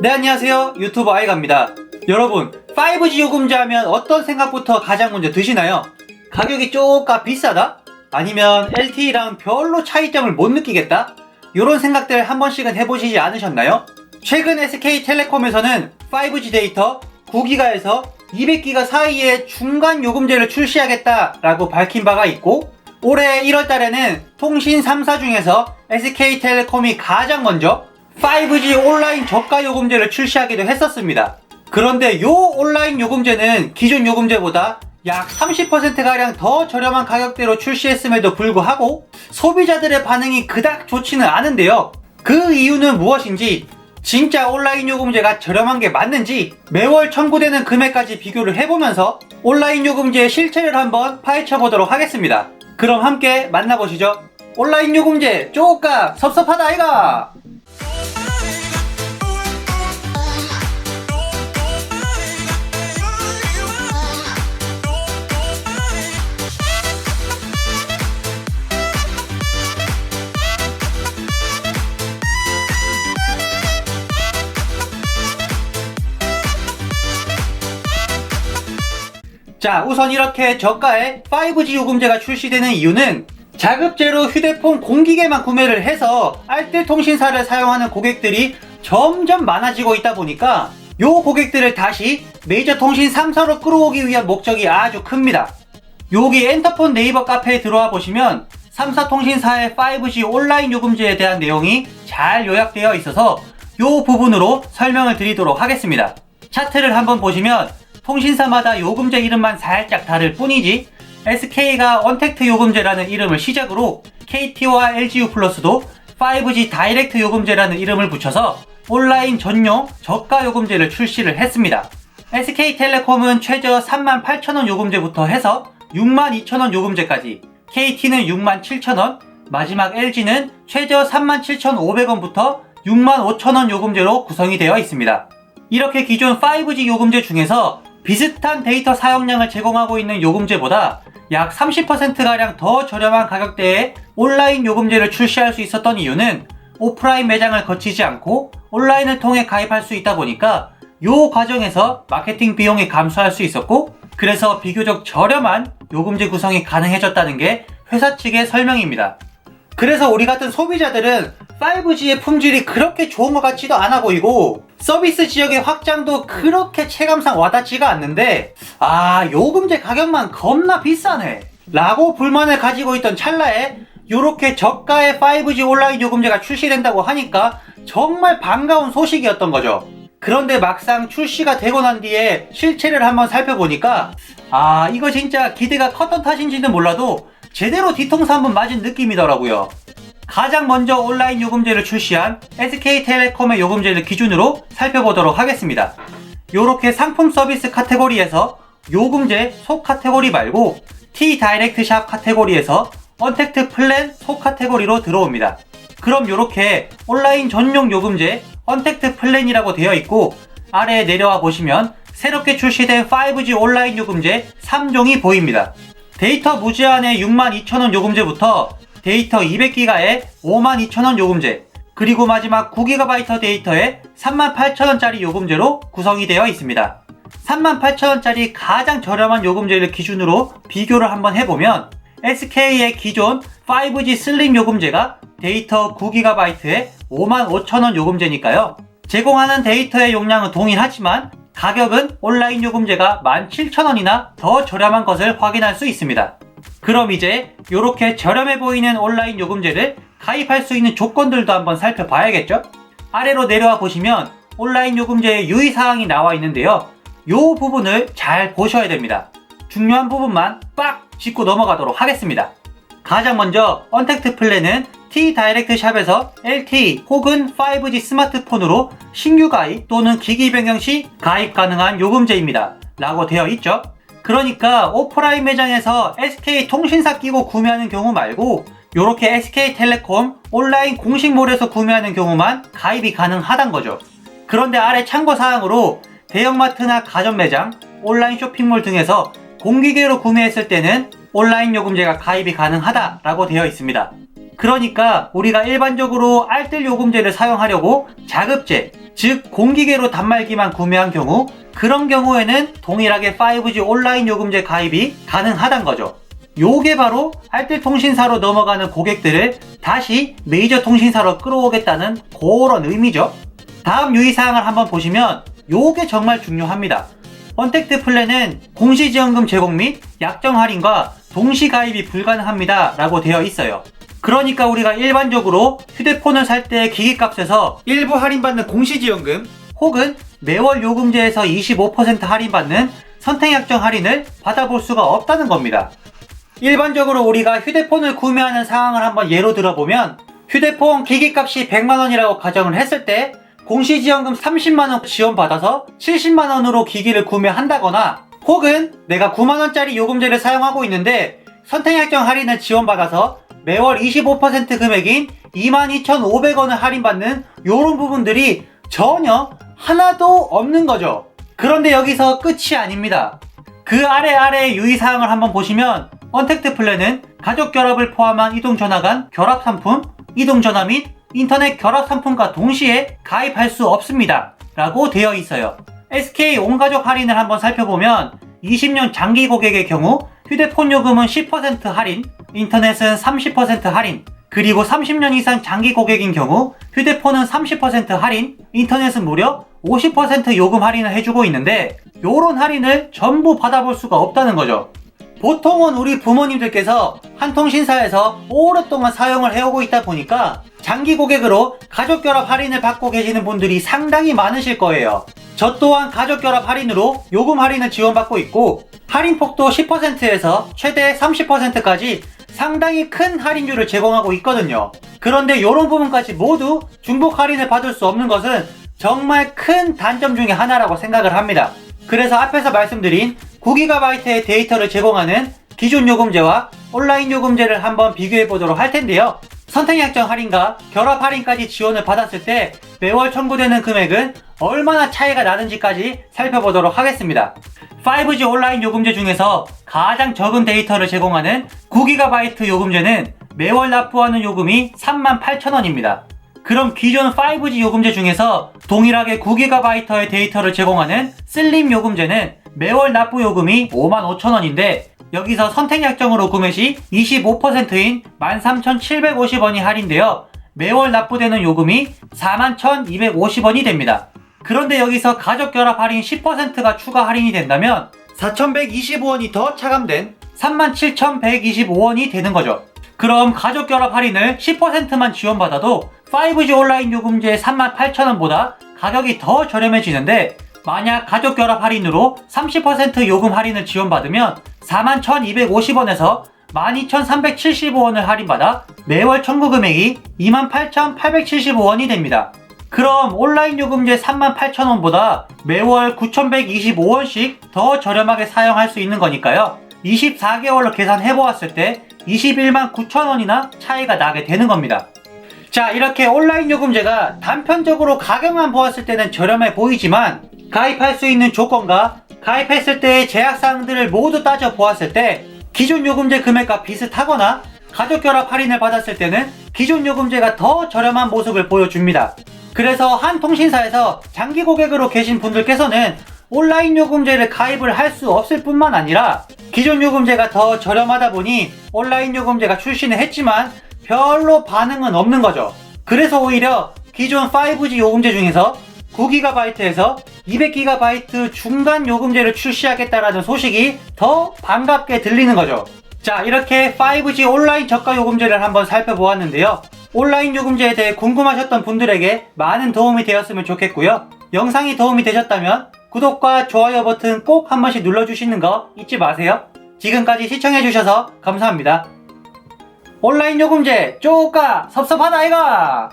네, 안녕하세요. 유튜버 아이가입니다. 여러분, 5G 요금제 하면 어떤 생각부터 가장 먼저 드시나요? 가격이 쪼까 비싸다? 아니면 LTE랑 별로 차이점을 못 느끼겠다? 이런 생각들 한 번씩은 해보시지 않으셨나요? 최근 SK텔레콤에서는 5G 데이터 9기가에서 200기가 사이에 중간 요금제를 출시하겠다라고 밝힌 바가 있고, 올해 1월달에는 통신 3사 중에서 SK텔레콤이 가장 먼저 5G 온라인 저가 요금제를 출시하기도 했었습니다. 그런데 요 온라인 요금제는 기존 요금제보다 약 30%가량 더 저렴한 가격대로 출시했음에도 불구하고 소비자들의 반응이 그닥 좋지는 않은데요. 그 이유는 무엇인지, 진짜 온라인 요금제가 저렴한 게 맞는지 매월 청구되는 금액까지 비교를 해보면서 온라인 요금제의 실체를 한번 파헤쳐 보도록 하겠습니다. 그럼 함께 만나보시죠. 온라인 요금제 쪼까 섭섭하다 아이가! 자, 우선 이렇게 저가의 5G 요금제가 출시되는 이유는 자급제로 휴대폰 공기계만 구매를 해서 알뜰 통신사를 사용하는 고객들이 점점 많아지고 있다 보니까 요 고객들을 다시 메이저 통신 3사로 끌어오기 위한 목적이 아주 큽니다. 여기 엔터폰 네이버 카페에 들어와 보시면 3사 통신사의 5G 온라인 요금제에 대한 내용이 잘 요약되어 있어서 요 부분으로 설명을 드리도록 하겠습니다. 차트를 한번 보시면 통신사마다 요금제 이름만 살짝 다를 뿐이지 SK가 언택트 요금제라는 이름을 시작으로 KT와 LGU 플러스도 5G 다이렉트 요금제라는 이름을 붙여서 온라인 전용 저가 요금제를 출시를 했습니다. SK텔레콤은 최저 38,000원 요금제부터 해서 62,000원 요금제까지, KT는 67,000원, 마지막 LG는 최저 37,500원부터 65,000원 요금제로 구성이 되어 있습니다. 이렇게 기존 5G 요금제 중에서 비슷한 데이터 사용량을 제공하고 있는 요금제보다 약 30%가량 더 저렴한 가격대에 온라인 요금제를 출시할 수 있었던 이유는 오프라인 매장을 거치지 않고 온라인을 통해 가입할 수 있다 보니까 요 과정에서 마케팅 비용이 감소할 수 있었고, 그래서 비교적 저렴한 요금제 구성이 가능해졌다는 게 회사 측의 설명입니다. 그래서 우리 같은 소비자들은 5G의 품질이 그렇게 좋은 것 같지도 않아 보이고 서비스 지역의 확장도 그렇게 체감상 와닿지가 않는데, 요금제 가격만 겁나 비싸네 라고 불만을 가지고 있던 찰나에 요렇게 저가의 5G 온라인 요금제가 출시된다고 하니까 정말 반가운 소식이었던 거죠. 그런데 막상 출시가 되고 난 뒤에 실체를 한번 살펴보니까 이거 진짜 기대가 컸던 탓인지는 몰라도 제대로 뒤통수 한번 맞은 느낌이더라고요. 가장 먼저 온라인 요금제를 출시한 SK텔레콤의 요금제를 기준으로 살펴보도록 하겠습니다. 요렇게 상품 서비스 카테고리에서 요금제 속 카테고리 말고 T 다이렉트 샵 카테고리에서 언택트 플랜 속 카테고리로 들어옵니다. 그럼 요렇게 온라인 전용 요금제 언택트 플랜이라고 되어 있고, 아래에 내려와 보시면 새롭게 출시된 5G 온라인 요금제 3종이 보입니다. 데이터 무제한의 62,000원 요금제부터 데이터 200기가에 52,000원 요금제, 그리고 마지막 9GB 데이터에 38,000원짜리 요금제로 구성이 되어 있습니다. 38,000원짜리 가장 저렴한 요금제를 기준으로 비교를 한번 해보면 SK의 기존 5G 슬림 요금제가 데이터 9GB에 55,000원 요금제니까요. 제공하는 데이터의 용량은 동일하지만 가격은 온라인 요금제가 17,000원이나 더 저렴한 것을 확인할 수 있습니다. 그럼 이제 이렇게 저렴해 보이는 온라인 요금제를 가입할 수 있는 조건들도 한번 살펴봐야겠죠? 아래로 내려와 보시면 온라인 요금제의 유의사항이 나와 있는데요. 이 부분을 잘 보셔야 됩니다. 중요한 부분만 빡 짚고 넘어가도록 하겠습니다. 가장 먼저 언택트 플랜은 T 다이렉트 샵에서 LTE 혹은 5G 스마트폰으로 신규 가입 또는 기기 변경 시 가입 가능한 요금제입니다 라고 되어 있죠. 그러니까 오프라인 매장에서 SK 통신사 끼고 구매하는 경우 말고 요렇게 SK텔레콤 온라인 공식몰에서 구매하는 경우만 가입이 가능하단 거죠. 그런데 아래 참고사항으로 대형마트나 가전매장, 온라인 쇼핑몰 등에서 공기계로 구매했을 때는 온라인 요금제가 가입이 가능하다라고 되어 있습니다. 그러니까 우리가 일반적으로 알뜰 요금제를 사용하려고 자급제, 즉 공기계로 단말기만 구매한 경우, 그런 경우에는 동일하게 5G 온라인 요금제 가입이 가능하단 거죠. 요게 바로 알뜰통신사로 넘어가는 고객들을 다시 메이저 통신사로 끌어오겠다는 그런 의미죠. 다음 유의사항을 한번 보시면 요게 정말 중요합니다. 언택트 플랜은 공시지원금 제공 및 약정 할인과 동시 가입이 불가능합니다 라고 되어 있어요. 그러니까 우리가 일반적으로 휴대폰을 살 때 기기값에서 일부 할인받는 공시지원금 혹은 매월 요금제에서 25% 할인받는 선택약정 할인을 받아볼 수가 없다는 겁니다. 일반적으로 우리가 휴대폰을 구매하는 상황을 한번 예로 들어보면, 휴대폰 기기값이 100만원이라고 가정을 했을 때 공시지원금 30만원 지원받아서 70만원으로 기기를 구매한다거나, 혹은 내가 9만원짜리 요금제를 사용하고 있는데 선택약정 할인을 지원받아서 매월 25% 금액인 22,500원을 할인받는 요런 부분들이 전혀 하나도 없는 거죠. 그런데 여기서 끝이 아닙니다. 그 아래 유의사항을 한번 보시면, 언택트 플랜은 가족 결합을 포함한 이동전화 간 결합 상품, 이동전화 및 인터넷 결합 상품과 동시에 가입할 수 없습니다 라고 되어 있어요. SK 온가족 할인을 한번 살펴보면 20년 장기 고객의 경우 휴대폰 요금은 10% 할인, 인터넷은 30% 할인, 그리고 30년 이상 장기 고객인 경우 휴대폰은 30% 할인, 인터넷은 무려 50% 요금 할인을 해주고 있는데, 요런 할인을 전부 받아볼 수가 없다는 거죠. 보통은 우리 부모님들께서 한 통신사에서 오랫동안 사용을 해오고 있다 보니까 장기 고객으로 가족결합 할인을 받고 계시는 분들이 상당히 많으실 거예요. 저 또한 가족결합 할인으로 요금 할인을 지원받고 있고, 할인폭도 10%에서 최대 30%까지 상당히 큰 할인율을 제공하고 있거든요. 그런데 이런 부분까지 모두 중복 할인을 받을 수 없는 것은 정말 큰 단점 중에 하나라고 생각을 합니다. 그래서 앞에서 말씀드린 9GB의 데이터를 제공하는 기존 요금제와 온라인 요금제를 한번 비교해 보도록 할 텐데요. 선택약정 할인과 결합 할인까지 지원을 받았을 때 매월 청구되는 금액은 얼마나 차이가 나는지까지 살펴보도록 하겠습니다. 5G 온라인 요금제 중에서 가장 적은 데이터를 제공하는 9GB 요금제는 매월 납부하는 요금이 38,000원입니다. 그럼 기존 5G 요금제 중에서 동일하게 9GB의 데이터를 제공하는 슬림 요금제는 매월 납부 요금이 55,000원인데, 여기서 선택약정으로 구매 시 25%인 13,750원이 할인되어 매월 납부되는 요금이 41,250원이 됩니다. 그런데 여기서 가족결합 할인 10%가 추가 할인이 된다면 4,125원이 더 차감된 37,125원이 되는 거죠. 그럼 가족결합 할인을 10%만 지원받아도 5G 온라인 요금제 38,000원보다 가격이 더 저렴해지는데, 만약 가족결합 할인으로 30% 요금 할인을 지원받으면 41,250원에서 12,375원을 할인받아 매월 청구 금액이 28,875원이 됩니다. 그럼 온라인 요금제 38,000원보다 매월 9,125원씩 더 저렴하게 사용할 수 있는 거니까요. 24개월로 계산해 보았을 때 21만 9천원이나 차이가 나게 되는 겁니다. 자, 이렇게 온라인 요금제가 단편적으로 가격만 보았을 때는 저렴해 보이지만, 가입할 수 있는 조건과 가입했을 때의 제약사항들을 모두 따져 보았을 때 기존 요금제 금액과 비슷하거나 가족결합 할인을 받았을 때는 기존 요금제가 더 저렴한 모습을 보여줍니다. 그래서 한 통신사에서 장기 고객으로 계신 분들께서는 온라인 요금제를 가입을 할 수 없을 뿐만 아니라 기존 요금제가 더 저렴하다 보니 온라인 요금제가 출시는 했지만 별로 반응은 없는 거죠. 그래서 오히려 기존 5G 요금제 중에서 9GB에서 200GB 중간 요금제를 출시하겠다라는 소식이 더 반갑게 들리는 거죠. 자, 이렇게 5G 온라인 저가 요금제를 한번 살펴보았는데요. 온라인 요금제에 대해 궁금하셨던 분들에게 많은 도움이 되었으면 좋겠고요. 영상이 도움이 되셨다면 구독과 좋아요 버튼 꼭 한 번씩 눌러주시는 거 잊지 마세요. 지금까지 시청해주셔서 감사합니다. 온라인 요금제 쪼까 섭섭하다 아이가!